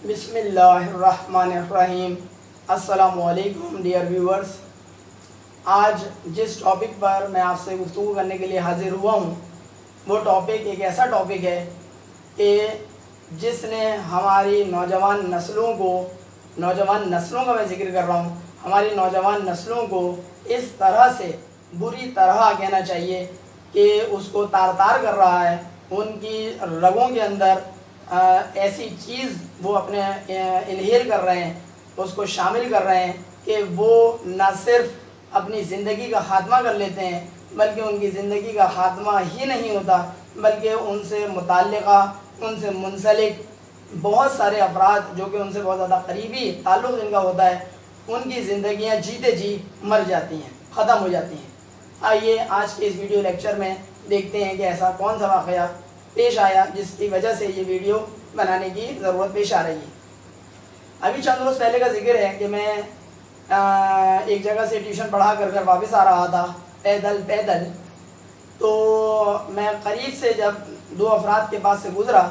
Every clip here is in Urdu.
بسم اللہ الرحمن الرحیم۔ السلام علیکم ڈیئر ویورز۔ آج جس ٹاپک پر میں آپ سے گفتگو کرنے کے لیے حاضر ہوا ہوں وہ ٹاپک ایک ایسا ٹاپک ہے کہ جس نے ہماری نوجوان نسلوں کا میں ذکر کر رہا ہوں، ہماری نوجوان نسلوں کو اس طرح سے بری طرح کہنا چاہیے کہ اس کو تار تار کر رہا ہے۔ ان کی رگوں کے اندر ایسی چیز وہ اپنے انہیل کر رہے ہیں، اس کو شامل کر رہے ہیں کہ وہ نہ صرف اپنی زندگی کا خاتمہ کر لیتے ہیں بلکہ ان کی زندگی کا خاتمہ ہی نہیں ہوتا بلکہ ان سے متعلقہ، ان سے منسلک بہت سارے افراد جو کہ ان سے بہت زیادہ قریبی تعلق ان کا ہوتا ہے، ان کی زندگیاں جیتے جی مر جاتی ہیں، ختم ہو جاتی ہیں۔ آئیے آج کے اس ویڈیو لیکچر میں دیکھتے ہیں کہ ایسا کون سا واقعہ پیش آیا جس کی وجہ سے یہ ویڈیو بنانے کی ضرورت پیش آ رہی ہے۔ ابھی چند روز پہلے کا ذکر ہے کہ میں ایک جگہ سے ٹیوشن پڑھا کر واپس آ رہا تھا پیدل، تو میں قریب سے جب دو افراد کے پاس سے گزرا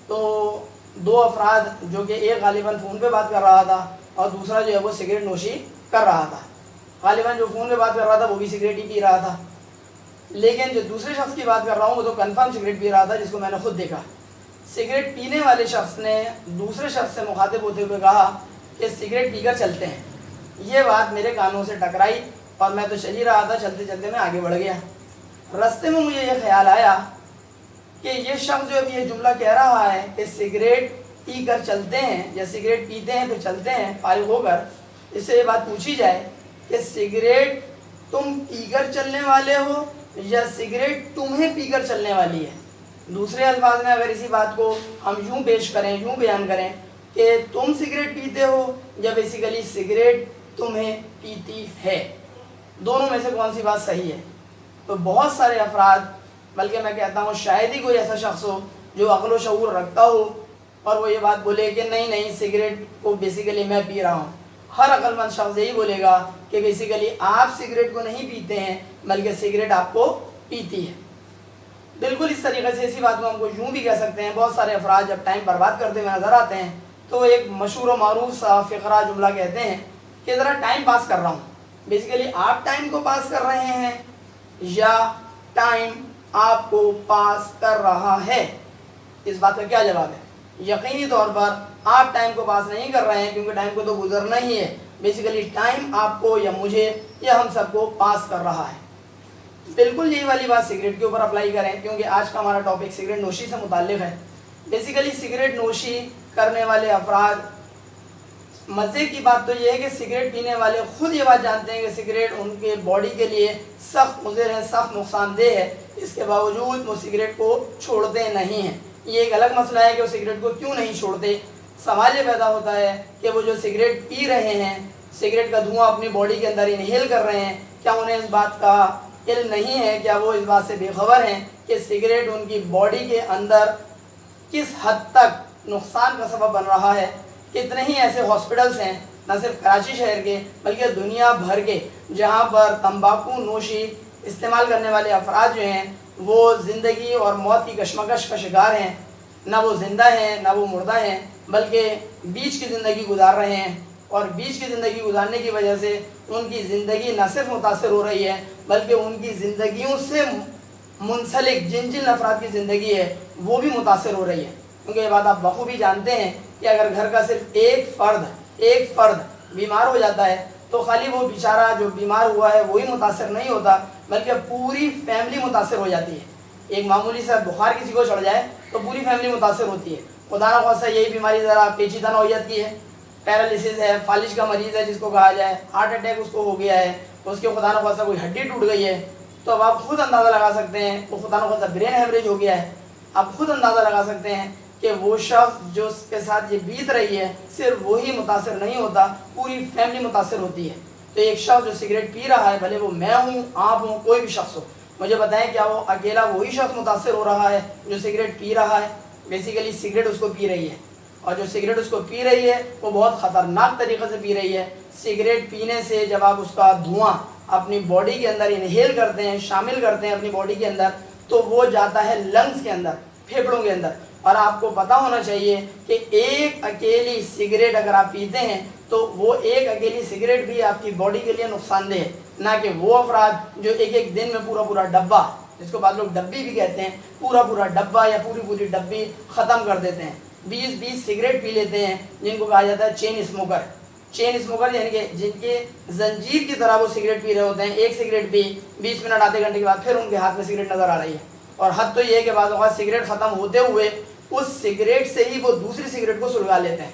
تو دو افراد جو کہ ایک غالباً فون پہ بات کر رہا تھا اور دوسرا جو ہے وہ سگریٹ نوشی کر رہا تھا۔ غالباً جو فون پہ بات کر رہا تھا وہ بھی سگریٹ ہی پی رہا تھا، لیکن جو دوسرے شخص کی بات کر رہا ہوں وہ تو کنفرم سگریٹ پی رہا تھا، جس کو میں نے خود دیکھا۔ سگریٹ پینے والے شخص نے دوسرے شخص سے مخاطب ہوتے ہوئے کہا کہ سگریٹ پی کر چلتے ہیں۔ یہ بات میرے کانوں سے ٹکرائی اور میں تو چل ہی رہا تھا، چلتے چلتے میں آگے بڑھ گیا۔ راستے میں مجھے یہ خیال آیا کہ یہ شخص جو ابھی یہ جملہ کہہ رہا ہے کہ سگریٹ پی کر چلتے ہیں یا سگریٹ پیتے ہیں پھر چلتے ہیں فارغ ہو کر، اس سے یہ بات پوچھی جائے کہ سگریٹ تم پی کر چلنے والے ہو یا سگریٹ تمہیں پی کر چلنے والی ہے؟ دوسرے الفاظ میں اگر اسی بات کو ہم یوں پیش کریں، یوں بیان کریں کہ تم سگریٹ پیتے ہو یا بیسیکلی سگریٹ تمہیں پیتی ہے، دونوں میں سے کون سی بات صحیح ہے؟ تو بہت سارے افراد، بلکہ میں کہتا ہوں شاید ہی کوئی ایسا شخص ہو جو عقل و شعور رکھتا ہو اور وہ یہ بات بولے کہ نہیں سگریٹ کو بیسیکلی میں پی رہا ہوں۔ ہر عقل مند شخص یہی بولے گا کہ بیسیکلی آپ سگریٹ کو نہیں پیتے ہیں بلکہ سگریٹ آپ کو پیتی ہے۔ بالکل اس طریقے سے اسی بات کو ہم کو یوں بھی کہہ سکتے ہیں، بہت سارے افراد جب ٹائم برباد کرتے ہوئے نظر آتے ہیں تو وہ ایک مشہور و معروف سا فقرہ جملہ کہتے ہیں کہ ذرا ٹائم پاس کر رہا ہوں۔ بیسیکلی آپ ٹائم کو پاس کر رہے ہیں یا ٹائم آپ کو پاس کر رہا ہے؟ اس بات کا کیا جواب ہے؟ یقینی طور پر آپ ٹائم کو پاس نہیں کر رہے ہیں کیونکہ ٹائم کو تو گزرنا ہی ہے۔ بیسیکلی ٹائم آپ کو یا مجھے یا ہم سب کو پاس کر رہا ہے۔ بالکل یہی والی بات سگریٹ کے اوپر اپلائی کریں کیونکہ آج کا ہمارا ٹاپک سگریٹ نوشی سے متعلق ہے۔ بیسیکلی سگریٹ نوشی کرنے والے افراد، مزے کی بات تو یہ ہے کہ سگریٹ پینے والے خود یہ بات جانتے ہیں کہ سگریٹ ان کے باڈی کے لیے سخت مضر ہے، سخت نقصان دہ ہے، اس کے باوجود وہ سگریٹ کو چھوڑتے نہیں ہیں۔ یہ ایک الگ مسئلہ ہے کہ وہ سگریٹ کو کیوں نہیں چھوڑتے۔ سوال یہ پیدا ہوتا ہے کہ وہ جو سگریٹ پی رہے ہیں، سگریٹ کا دھواں اپنی باڈی کے اندر انہیل کر رہے ہیں، کیا انہیں اس بات کا علم نہیں ہے؟ کیا وہ اس بات سے بے خبر ہیں کہ سگریٹ ان کی باڈی کے اندر کس حد تک نقصان کا سبب بن رہا ہے؟ کتنے ہی ایسے ہاسپٹلز ہیں، نہ صرف کراچی شہر کے بلکہ دنیا بھر کے، جہاں پر تمباکو نوشی استعمال کرنے والے افراد جو ہیں وہ زندگی اور موت کی کشمکش کا شکار ہیں۔ نہ وہ زندہ ہیں نہ وہ مردہ ہیں بلکہ بیچ کی زندگی گزار رہے ہیں، اور بیچ کی زندگی گزارنے کی وجہ سے ان کی زندگی نہ صرف متاثر ہو رہی ہے بلکہ ان کی زندگیوں سے منسلک جن افراد کی زندگی ہے وہ بھی متاثر ہو رہی ہے۔ کیونکہ یہ بات آپ بخوبی جانتے ہیں کہ اگر گھر کا صرف ایک فرد بیمار ہو جاتا ہے تو خالی وہ بیچارہ جو بیمار ہوا ہے وہی متاثر نہیں ہوتا بلکہ پوری فیملی متاثر ہو جاتی ہے۔ ایک معمولی سا بخار کسی کو چڑھ جائے تو پوری فیملی متاثر ہوتی ہے۔ خدا نہ خواستہ یہی بیماری ذرا پیچیدہ نوعیت کی ہے، پیرالیسس ہے، فالج کا مریض ہے جس کو کہا جائے، ہارٹ اٹیک اس کو ہو گیا ہے، اس کے خدا نہ خواستہ کوئی ہڈی ٹوٹ گئی ہے، تو اب آپ خود اندازہ لگا سکتے ہیں، وہ خدا نہ خواستہ برین ہیمریج ہو گیا ہے، آپ خود اندازہ لگا سکتے ہیں کہ وہ شخص جو اس کے ساتھ یہ بیت رہی ہے صرف وہی متاثر نہیں ہوتا، پوری فیملی متاثر ہوتی ہے۔ تو ایک شخص جو سگریٹ پی رہا ہے، بھلے وہ میں ہوں، آپ ہوں، کوئی بھی شخص ہو، مجھے بتائیں کیا وہ اکیلا وہی شخص متاثر ہو رہا ہے جو سگریٹ پی رہا ہے؟ بیسیکلی سگریٹ اس کو پی رہی ہے، اور جو سگریٹ اس کو پی رہی ہے وہ بہت خطرناک طریقے سے پی رہی ہے۔ سگریٹ پینے سے جب آپ اس کا دھواں اپنی باڈی کے اندر انہیل کرتے ہیں، شامل کرتے ہیں اپنی باڈی کے اندر، تو وہ جاتا ہے لنگز کے اندر، پھیپھڑوں کے اندر، اور آپ کو پتا ہونا چاہیے کہ ایک اکیلی سگریٹ اگر آپ پیتے ہیں تو وہ ایک اکیلی سگریٹ بھی آپ کی باڈی کے لیے نقصان دہ ہے، نہ کہ وہ افراد جو ایک ایک دن میں پورا پورا ڈبہ، جس کو بعض لوگ ڈبی بھی کہتے ہیں، پورا پورا ڈبہ یا پوری پوری ڈبی ختم کر دیتے ہیں، 20 سگریٹ پی لیتے ہیں، جن کو کہا جاتا ہے چین اسموکر۔ چین اسموکر یعنی کہ جن کے زنجیر کی طرح وہ سگریٹ پی رہے ہوتے ہیں، ایک سگریٹ پی 20 منٹ آدھے گھنٹے کے بعد پھر ان کے ہاتھ میں سگریٹ نظر آ رہی ہے، اور حد تو یہ ہے کہ بعض اوقات سگریٹ ختم ہوتے ہوئے اس سگریٹ سے ہی وہ دوسری سگریٹ کو سلگا لیتے ہیں۔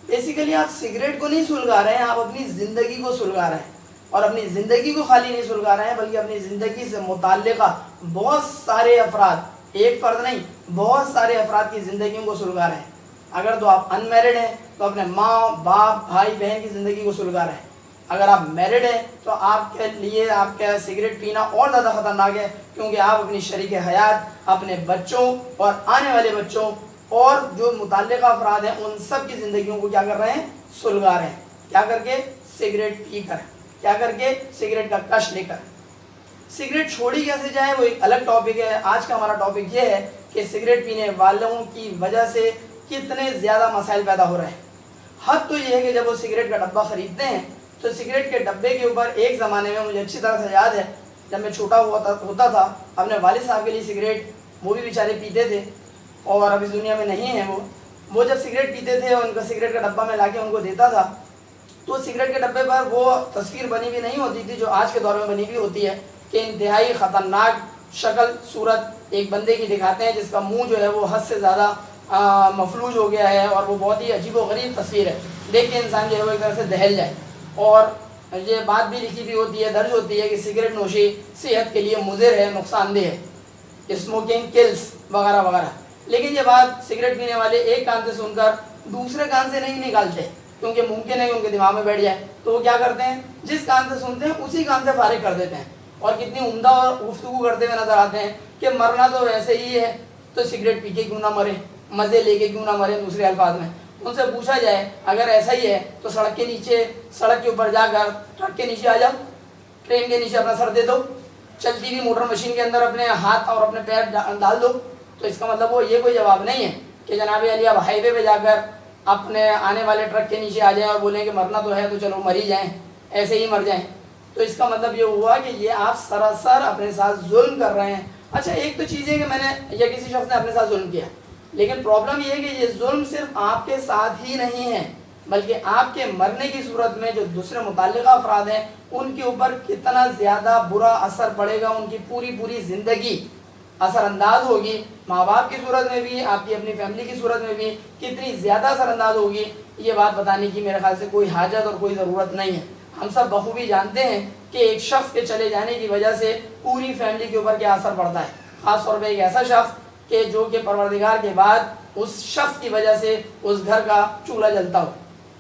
بیسیکلی آپ سگریٹ کو نہیں سلگا رہے ہیں، آپ اپنی زندگی کو سلگا رہے ہیں، اور اپنی زندگی کو خالی نہیں سلگا رہے ہیں بلکہ اپنی زندگی سے متعلقہ بہت سارے افراد، ایک فرد نہیں، بہت سارے افراد کی زندگیوں کو سلگا رہے ہیں۔ اگر تو آپ ان میرڈ ہیں تو اپنے ماں باپ بھائی بہن کی زندگی کو سلگا رہے ہیں، اگر آپ میرڈ ہیں تو آپ کے لیے آپ کا سگریٹ پینا اور زیادہ خطرناک ہے، کیونکہ آپ اپنی شریک حیات، اپنے بچوں اور آنے والے بچوں اور جو متعلقہ افراد ہیں ان سب کی زندگیوں کو کیا کر رہے ہیں؟ سلگا رہے ہیں۔ کیا کر کے؟ سگریٹ پی کر، کیا کر کے؟ سگریٹ کا کش لے کر۔ سگریٹ چھوڑی کیسے جائے وہ ایک الگ ٹاپک ہے۔ آج کا ہمارا ٹاپک یہ ہے کہ سگریٹ پینے والوں کی وجہ سے کتنے زیادہ مسائل پیدا ہو رہے ہیں۔ حد تو یہ ہے کہ جب وہ سگریٹ کا ڈبہ خریدتے ہیں تو سگریٹ کے ڈبے کے اوپر ایک زمانے میں مجھے اچھی طرح سے یاد ہے، جب میں چھوٹا ہوتا تھا، اپنے والد صاحب کے لیے سگریٹ، وہ بھی بیچارے پیتے تھے اور اب اس دنیا میں نہیں ہیں وہ جب سگریٹ پیتے تھے اور ان کا سگریٹ کا ڈبہ میں لا کے ان کو دیتا تھا تو سگریٹ کے ڈبے پر وہ تصویر بنی ہوئی نہیں ہوتی تھی جو آج کے دور میں بنی ہوئی ہوتی ہے، کہ انتہائی خطرناک شکل صورت ایک بندے کی دکھاتے ہیں جس کا منہ جو ہے وہ حد سے زیادہ مفلوج ہو گیا ہے، اور وہ بہت ہی عجیب و غریب تصویر ہے، دیکھ کے انسان جو ہے وہ ایک طرح سے دہل جائے۔ اور یہ بات بھی لکھی بھی ہوتی ہے، درج ہوتی ہے کہ سگریٹ نوشی صحت کے لیے مضر ہے، نقصان دہ ہے، اسموکنگ کلز وغیرہ وغیرہ۔ لیکن یہ بات سگریٹ پینے والے ایک کان سے سن کر دوسرے کان سے نہیں نکالتے، کیونکہ ممکن ہے کہ ان کے دماغ میں بیٹھ جائے، تو وہ کیا کرتے ہیں؟ جس کان سے سنتے ہیں اسی کان سے فارغ کر دیتے ہیں، اور کتنی عمدہ اور گفتگو کرتے ہوئے نظر آتے ہیں کہ مرنا تو ویسے ہی ہے، تو سگریٹ پی کے کیوں نہ مرے، مزے لے کے کیوں نہ مرے۔ دوسرے الفاظ میں ان سے پوچھا جائے اگر ایسا ہی ہے تو سڑک کے نیچے، سڑک کے اوپر جا کر ٹرک کے نیچے آ جاؤ، ٹرین کے نیچے اپنا سر دے دو، چلتی ہوئی موٹر مشین کے اندر اپنے ہاتھ اور اپنے پیر ڈال دو، تو اس کا مطلب وہ یہ کوئی جواب نہیں ہے کہ جناب علی آپ ہائی وے پہ جا کر اپنے آنے والے ٹرک کے نیچے آ جائیں اور بولیں کہ مرنا تو ہے تو چلو مر ہی جائیں، ایسے ہی مر جائیں۔ تو اس کا مطلب یہ ہوا کہ یہ آپ سراسر اپنے ساتھ ظلم کر رہے ہیں۔ اچھا ایک تو چیز ہے کہ میں نے یا کسی شخص نے اپنے ساتھ ظلم کیا، لیکن پرابلم یہ ہے کہ یہ ظلم صرف آپ کے ساتھ ہی نہیں ہے بلکہ آپ کے مرنے کی صورت میں جو دوسرے متعلقہ افراد ہیں ان کے اوپر کتنا زیادہ برا اثر پڑے گا، ان کی پوری زندگی اثر انداز ہوگی، ماں باپ کی صورت میں بھی، آپ کی اپنی فیملی کی صورت میں بھی کتنی زیادہ اثر انداز ہوگی، یہ بات بتانے کی میرے خیال سے کوئی حاجت اور کوئی ضرورت نہیں ہے۔ ہم سب بخوبی جانتے ہیں کہ ایک شخص کے چلے جانے کی وجہ سے پوری فیملی کے اوپر کیا اثر پڑتا ہے، خاص طور پہ ایک ایسا شخص کہ جو کہ پروردگار کے بعد اس شخص کی وجہ سے اس گھر کا چولہا جلتا ہو،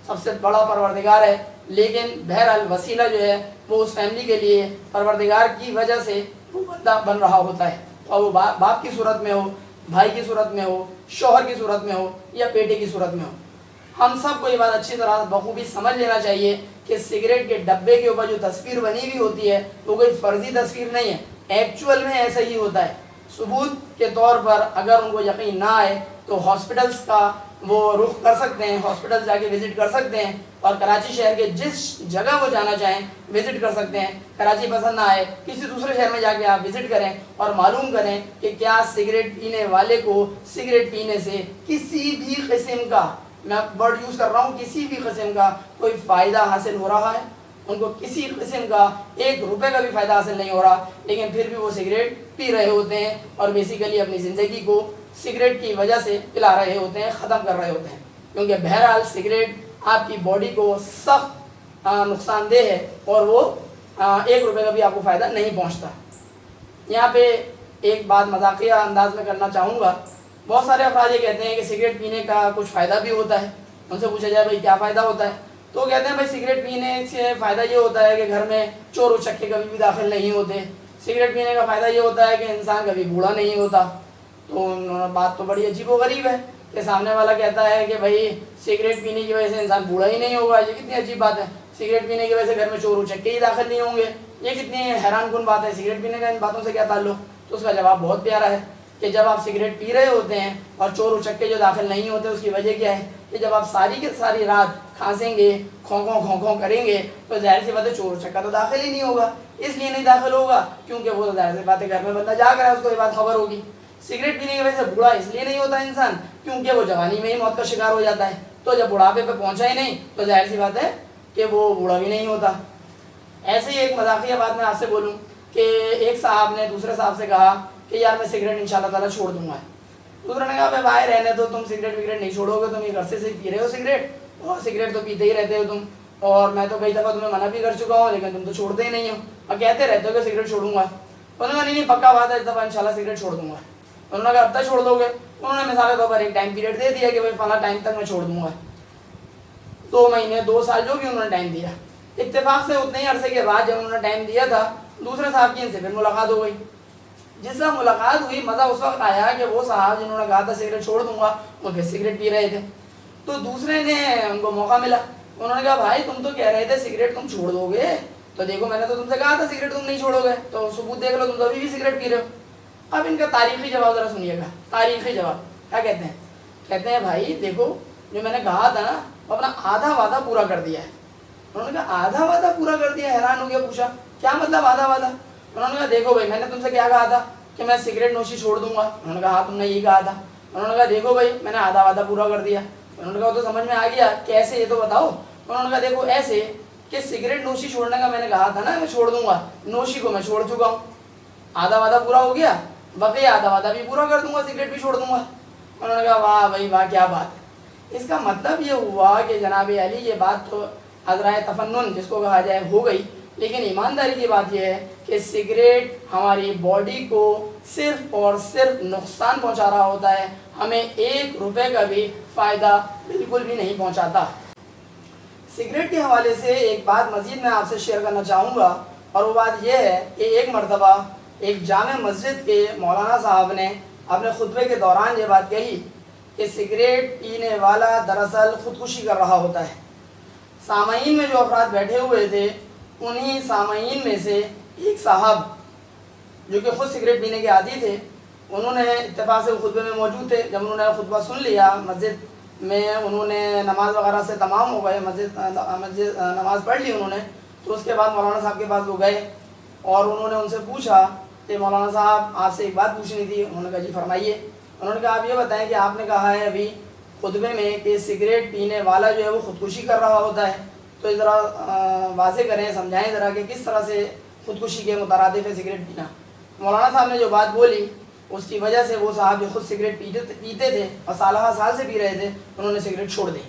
سب سے بڑا پروردگار ہے، لیکن بہرحال وسیلہ جو ہے وہ اس فیملی کے لیے پروردگار کی وجہ سے وہ بندہ بن رہا ہوتا ہے، اور وہ باپ کی صورت میں ہو، بھائی کی صورت میں ہو، شوہر کی صورت میں ہو یا بیٹے کی صورت میں ہو۔ ہم سب کو یہ بات اچھی طرح بخوبی سمجھ لینا چاہیے کہ سگریٹ کے ڈبے کے اوپر جو تصویر بنی ہوئی ہوتی ہے وہ کوئی فرضی تصویر نہیں ہے، ایکچوئل میں ایسا ہی ہوتا ہے۔ ثبوت کے طور پر اگر ان کو یقین نہ آئے تو ہاسپٹلس کا وہ رخ کر سکتے ہیں، ہاسپٹل جا کے وزٹ کر سکتے ہیں، اور کراچی شہر کے جس جگہ وہ جانا چاہیں وزٹ کر سکتے ہیں۔ کراچی پسند نہ آئے کسی دوسرے شہر میں جا کے آپ وزٹ کریں اور معلوم کریں کہ کیا سگریٹ پینے والے کو سگریٹ پینے سے کسی بھی قسم کا، میں ورڈ یوز کر رہا ہوں، کسی بھی قسم کا کوئی فائدہ حاصل ہو رہا ہے۔ ان کو کسی قسم کا 1 روپے کا بھی فائدہ حاصل نہیں ہو رہا، لیکن پھر بھی وہ سگریٹ پی رہے ہوتے ہیں اور بیسیکلی اپنی زندگی کو سگریٹ کی وجہ سے پلا رہے ہوتے ہیں، ختم کر رہے ہوتے ہیں، کیونکہ بہرحال سگریٹ آپ کی باڈی کو سخت نقصان دہ ہے اور وہ 1 روپے کا بھی آپ کو فائدہ نہیں پہنچتا۔ یہاں پہ ایک بات مذاقیہ انداز میں کرنا چاہوں گا، بہت سارے افراد یہ کہتے ہیں کہ سگریٹ پینے کا کچھ فائدہ بھی ہوتا ہے۔ ان سے پوچھا جائے بھائی کیا فائدہ ہوتا ہے، تو وہ کہتے ہیں بھائی سگریٹ پینے سے فائدہ یہ ہوتا ہے کہ گھر میں چور و چکے کبھی بھی داخل نہیں ہوتے، سگریٹ پینے کا فائدہ یہ ہوتا ہے کہ انسان کبھی بوڑھا نہیں ہوتا۔ تو بات تو بڑی عجیب و غریب ہے کہ سامنے والا کہتا ہے کہ بھائی سگریٹ پینے کی وجہ سے انسان بوڑھا ہی نہیں ہوگا، یہ کتنی عجیب بات ہے، سگریٹ پینے کی وجہ سے گھر میں چور و چکے ہی داخل نہیں ہوں گے، یہ کتنی حیران کن بات ہے، سگریٹ پینے کا ان باتوں سے کیا تعلق؟ تو اس کا جواب بہت پیارا ہے کہ جب آپ سگریٹ پی رہے ہوتے ہیں اور چور اچکے جو داخل نہیں ہوتے، اس کی وجہ کیا ہے کہ جب آپ ساری کی ساری رات کھانسیں گے، کھوں کریں گے، تو ظاہر سی بات ہے چور اچکا تو داخل ہی نہیں ہوگا. اس لیے نہیں داخل ہوگا کیونکہ وہ تو ظاہر سی بات ہے گھر میں بندہ جاگ رہا ہے، اس کو یہ بات خبر ہوگی. سگریٹ پینے کی وجہ سے بوڑھا اس لیے نہیں ہوتا انسان کیونکہ وہ جوانی میں ہی موت کا شکار ہو جاتا ہے. تو جب بڑھاپے پہ پہنچا ہی نہیں تو ظاہر سی بات ہے کہ وہ بوڑھا بھی نہیں ہوتا. ایسے ہی ایک مذاقیہ بات میں آپ سے بولوں کہ ایک صاحب نے دوسرے صاحب سے کہا کہ یار میں سگریٹ انشاءاللہ تعالیٰ چھوڑ دوں گا. دوسرے نے کہا بھائی رہنے تو تم سگریٹ وگریٹ نہیں چھوڑو گے، تم یہ عرصے سے پی رہے ہو سگریٹ، اور سگریٹ تو پیتے ہی رہتے ہو تم، اور میں تو کئی دفعہ تمہیں منع بھی کر چکا ہوں لیکن تم تو چھوڑتے ہی نہیں ہو اور کہتے رہتے ہو کہ سگریٹ چھوڑوں گا. انہوں نے کہا نہیں پکا بات ہے اس دفعہ انشاءاللہ سگریٹ چھوڑ دوں گا. انہوں نے کہا اب تک چھوڑ دو گے؟ انہوں نے مثال کے طور پر ایک ٹائم پیریڈ دے دیا کہ بھائی فلاں ٹائم تک میں چھوڑ دوں گا. 2 مہینے 2 سال جو بھی انہوں نے ٹائم دیا. اتفاق سے اتنے ہی عرصے کے بعد جب انہوں نے ٹائم دیا تھا دوسرے صاحب کی ان سے پھر ملاقات ہو گئی. جس طرح ملاقات ہوئی مزہ اس وقت آیا کہ وہ صاحب جنہوں نے کہا تھا سگریٹ چھوڑ دوں گا وہ پھر سگریٹ پی رہے تھے. تو دوسرے نے ان کو موقع ملا. انہوں نے کہا بھائی تم تو کہہ رہے تھے سگریٹ تم چھوڑ دو گے، تو دیکھو میں نے تو تم سے کہا تھا سگریٹ تم نہیں چھوڑو گے، تو ثبوت دیکھ لو تم تو ابھی بھی سگریٹ پی رہے ہو. اب ان کا تاریخی جواب ذرا سنیے گا. تاریخی جواب کیا کہتے ہیں؟ کہتے ہیں بھائی دیکھو جو میں نے کہا تھا نا وہ اپنا آدھا وعدہ پورا کر دیا ہے. انہوں نے کہا آدھا وعدہ پورا کر دیا؟ حیران ہو گیا، پوچھا کیا مطلب آدھا وعدہ؟ انہوں نے کہا دیکھو بھائی میں نے تم سے کیا کہا تھا کہ میں سگریٹ نوشی چھوڑ دوں گا. انہوں نے کہا ہاں تم نے یہی کہا تھا. انہوں نے کہا دیکھو بھائی میں نے آدھا وعدہ پورا کر دیا. انہوں نے کہا تو سمجھ میں آ گیا کیسے یہ تو بتاؤ. انہوں نے کہا دیکھو ایسے کہ سگریٹ نوشی چھوڑنے کا میں نے کہا تھا نا میں چھوڑ دوں گا، نوشی کو میں چھوڑ چکا ہوں، آدھا وعدہ پورا ہو گیا، بقیہ آدھا وعدہ بھی پورا کر دوں گا، سگریٹ بھی چھوڑ دوں گا. انہوں نے کہا واہ بھائی واہ کیا بات ہے. اس کا مطلب یہ ہوا کہ جناب علی یہ بات تو عذرائے تفنن جس کو کہا جائے ہو گئی، لیکن ایمانداری کی بات یہ ہے کہ سگریٹ ہماری باڈی کو صرف اور صرف نقصان پہنچا رہا ہوتا ہے، ہمیں 1 روپے کا بھی فائدہ بالکل بھی نہیں پہنچاتا. سگریٹ کے حوالے سے ایک بات مزید میں آپ سے شیئر کرنا چاہوں گا، اور وہ بات یہ ہے کہ ایک مرتبہ ایک جامع مسجد کے مولانا صاحب نے اپنے خطبے کے دوران یہ بات کہی کہ سگریٹ پینے والا دراصل خودکشی کر رہا ہوتا ہے. سامعین میں جو افراد بیٹھے ہوئے تھے انہی سامعین میں سے ایک صاحب جو کہ خود سگریٹ پینے کے عادی تھے، انہوں نے اتفاق سے خطبے میں موجود تھے. جب انہوں نے خطبہ سن لیا مسجد میں، انہوں نے نماز وغیرہ سے تمام ہو گئے، مسجد نماز پڑھ لی انہوں نے، تو اس کے بعد مولانا صاحب کے پاس وہ گئے اور انہوں نے ان سے پوچھا کہ مولانا صاحب آپ سے ایک بات پوچھنی تھی. انہوں نے کہا جی فرمائیے. انہوں نے کہا آپ یہ بتائیں کہ آپ نے کہا ہے ابھی خطبے میں کہ سگریٹ پینے والا جو ہے وہ خودکشی کر رہا ہوتا ہے، تو ذرا واضح کریں، سمجھائیں ذرا کہ کس طرح سے خودکشی کے مترادف ہے سگریٹ پینا. مولانا صاحب نے جو بات بولی اس کی وجہ سے وہ صاحب جو خود سگریٹ پیتے تھے اور سالہ سال سے پی رہے تھے انہوں نے سگریٹ چھوڑ دی.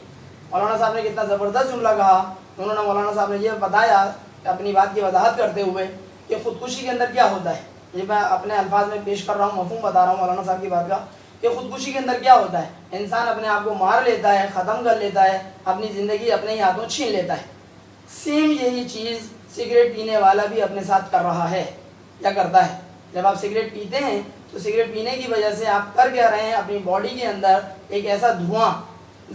مولانا صاحب نے کتنا زبردست جملہ کہا. انہوں نے مولانا صاحب نے یہ بتایا اپنی بات کی وضاحت کرتے ہوئے کہ خودکشی کے اندر کیا ہوتا ہے. یہ میں اپنے الفاظ میں پیش کر رہا ہوں، مفہوم بتا رہا ہوں مولانا صاحب کی بات کا، کہ خودکشی کے اندر کیا ہوتا ہے. انسان اپنے آپ کو مار لیتا ہے، ختم کر لیتا ہے، اپنی زندگی اپنے ہی ہاتھوں چھین لیتا ہے. سیم یہی چیز سگریٹ پینے والا بھی اپنے ساتھ کر رہا ہے یا کرتا ہے. جب آپ سگریٹ پیتے ہیں تو سگریٹ پینے کی وجہ سے آپ کر کیا رہے ہیں، اپنی باڈی کے اندر ایک ایسا دھواں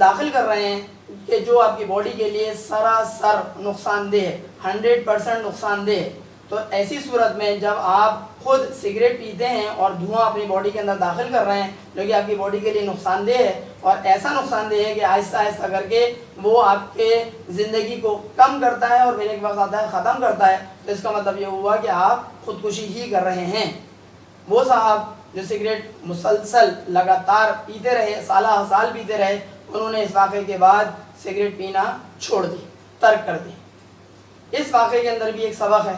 داخل کر رہے ہیں کہ جو آپ کی باڈی کے لیے سراسر نقصان دہ ہے، 100% نقصان دہ ہے. تو ایسی صورت میں جب آپ خود سگریٹ پیتے ہیں اور دھواں اپنی باڈی کے اندر داخل کر رہے ہیں جو کہ آپ کی باڈی کے لیے نقصان دہ ہے، اور ایسا نقصان دہ ہے کہ آہستہ آہستہ کر کے وہ آپ کے زندگی کو کم کرتا ہے اور پھر ایک وقت آتا ہے ختم کرتا ہے، تو اس کا مطلب یہ ہوا کہ آپ خودکشی ہی کر رہے ہیں. وہ صاحب جو سگریٹ مسلسل لگاتار پیتے رہے، سالہ سال پیتے رہے، انہوں نے اس واقعے کے بعد سگریٹ پینا چھوڑ دی، ترک کر دی. اس واقعے کے اندر بھی ایک سبق ہے.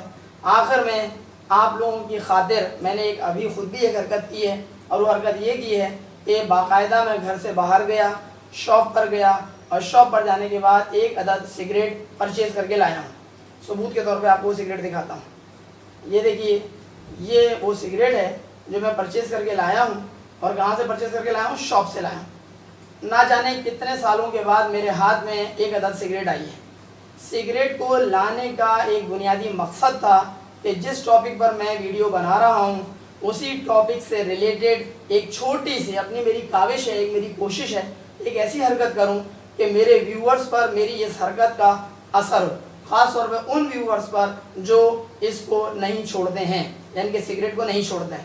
آخر میں آپ لوگوں کی خاطر میں نے ابھی خود بھی ایک حرکت کی ہے، اور وہ حرکت یہ کی ہے کہ باقاعدہ میں گھر سے باہر گیا، شاپ پر گیا، اور شاپ پر جانے کے بعد 1 عدد سگریٹ پرچیز کر کے لایا ہوں. ثبوت کے طور پہ آپ کو وہ سگریٹ دکھاتا ہوں. یہ دیکھیے، یہ وہ سگریٹ ہے جو میں پرچیز کر کے لایا ہوں. اور کہاں سے پرچیز کر کے لایا ہوں؟ شاپ سے لایا ہوں. نہ جانے کتنے سالوں کے بعد میرے ہاتھ میں 1 عدد سگریٹ آئی ہے. سگریٹ کو لانے کا ایک بنیادی مقصد تھا کہ جس ٹاپک پر میں ویڈیو بنا رہا ہوں اسی ٹاپک سے ریلیٹڈ ایک چھوٹی سی میری کاوش ہے، ایک میری کوشش ہے، ایک ایسی حرکت کروں کہ میرے ویورز پر میری اس حرکت کا اثر ہو، خاص طور پہ ان ویورز پر جو اس کو نہیں چھوڑتے ہیں، یعنی کہ سگریٹ کو نہیں چھوڑتے ہیں.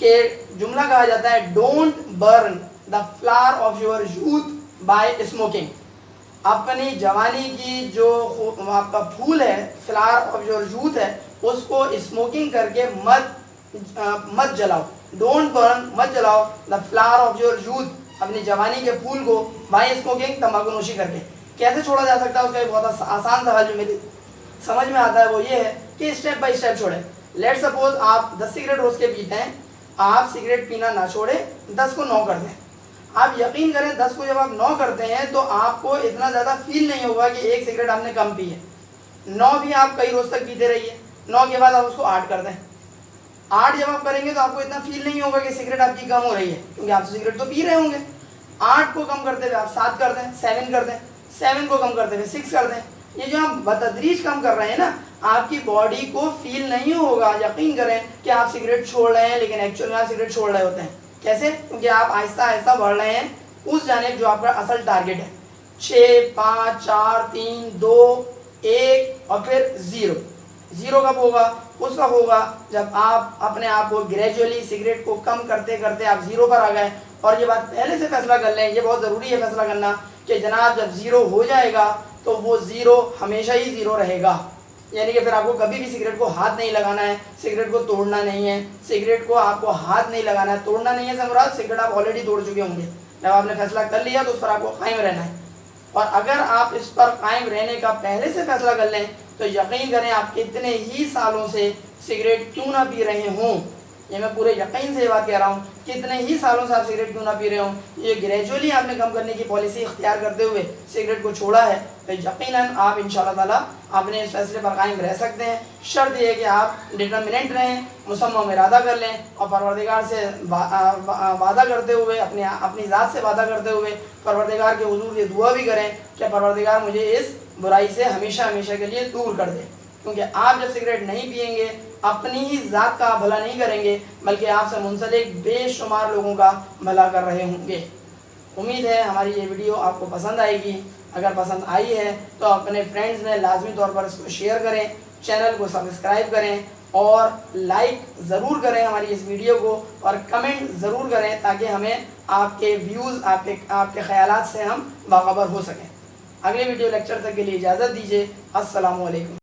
کہ جملہ کہا جاتا ہے don't burn the flower of your youth by smoking. اپنی جوانی کی جو آپ کا پھول ہے, فلاور آف یور یوتھ ہے, اس کو اسموکنگ کر کے مت جلاؤ. ڈونٹ برن, مت جلاؤ, دا فلاور آف یور یوتھ, اپنی جوانی کے پھول کو, بائی اسموکنگ, تمباکو نوشی کر کے. کیسے چھوڑا جا سکتا ہے؟ اس کا ایک بہت آسان سوال جو میرے سمجھ میں آتا ہے وہ یہ ہے کہ اسٹیپ بائی اسٹیپ چھوڑیں. لیٹ سپوز آپ 10 سگریٹ روز کے پیتے ہیں, آپ سگریٹ پینا نہ چھوڑیں, 10 کو 9 کر دیں. آپ یقین کریں 10 کو جب آپ 9 کرتے ہیں تو آپ کو اتنا زیادہ فیل نہیں ہوگا کہ ایک سگریٹ آپ نے کم پی ہے. 9 بھی آپ کئی روز تک پیتے رہیے, 9 کے بعد آپ اس کو 8 کر دیں. 8 جب آپ کریں گے تو آپ کو اتنا فیل نہیں ہوگا کہ سگریٹ آپ کی کم ہو رہی ہے, کیونکہ آپ سگریٹ تو پی رہے ہوں گے. 8 کو کم کرتے ہوئے آپ 7 کر دیں, 7 کر دیں, 7 کو کم کرتے ہوئے 6 کر دیں. یہ جو ہم بتدریج کم کر رہے ہیں نا, آپ کی باڈی کو فیل نہیں ہوگا, یقین کریں, کہ آپ سگریٹ چھوڑ رہے ہیں, لیکن ایکچوئل میں آپ سگریٹ چھوڑ رہے ہوتے ہیں. کیسے؟ کیونکہ آپ آہستہ آہستہ بڑھ رہے ہیں اس جانب جو آپ کا اصل ٹارگیٹ ہے. 6 5 4 3 2 1 اور پھر 0. 0 کب ہوگا؟ اس وقت ہوگا جب آپ اپنے آپ کو گریجولی سگریٹ کو کم کرتے کرتے آپ 0 پر آ گئے. اور یہ بات پہلے سے فیصلہ کر لیں, یہ بہت ضروری ہے فیصلہ کرنا, کہ جناب جب 0 ہو جائے گا تو وہ 0 ہمیشہ ہی 0 رہے گا. یعنی کہ پھر آپ کو کبھی بھی سگریٹ کو ہاتھ نہیں لگانا ہے, سگریٹ کو توڑنا نہیں ہے, سگریٹ کو آپ کو ہاتھ نہیں لگانا ہے. توڑنا نہیں ہے سمراد, سگریٹ آپ آلریڈی توڑ چکے ہوں گے. جب آپ نے فیصلہ کر لیا تو اس پر آپ کو قائم رہنا ہے. اور اگر آپ اس پر قائم رہنے کا پہلے سے فیصلہ کر لیں تو یقین کریں آپ کتنے ہی سالوں سے سگریٹ کیوں نہ پی رہے ہوں, یہ میں پورے یقین سے یہ بات کہہ رہا ہوں, کتنے ہی سالوں سے آپ سگریٹ کیوں نہ پی رہے ہوں, یہ گریجولی آپ نے کم کرنے کی پالیسی اختیار کرتے ہوئے سگریٹ کو چھوڑا ہے, تو یقیناً آپ انشاءاللہ تعالیٰ اپنے اس فیصلے پر قائم رہ سکتے ہیں. شرط یہ ہے کہ آپ ڈٹرمننٹ رہیں, مصمم ارادہ کر لیں, اور پروردگار سے وعدہ کرتے ہوئے, اپنی ذات سے وعدہ کرتے ہوئے پروردگار کے حضور یہ دعا بھی کریں کہ پروردگار مجھے اس برائی سے ہمیشہ ہمیشہ کے لیے دور کر دے. کیونکہ آپ جب سگریٹ نہیں پئیں گے اپنی ہی ذات کا بھلا نہیں کریں گے, بلکہ آپ سے منسلک بے شمار لوگوں کا بھلا کر رہے ہوں گے. امید ہے ہماری یہ ویڈیو آپ کو پسند آئے گی. اگر پسند آئی ہے تو اپنے فرینڈز میں لازمی طور پر اس کو شیئر کریں, چینل کو سبسکرائب کریں, اور لائک ضرور کریں ہماری اس ویڈیو کو, اور کمنٹ ضرور کریں تاکہ ہمیں آپ کے ویوز, آپ کے خیالات سے ہم باخبر ہو سکیں. اگلے ویڈیو لیکچر تک کے لیے اجازت دیجیے. السلام علیکم.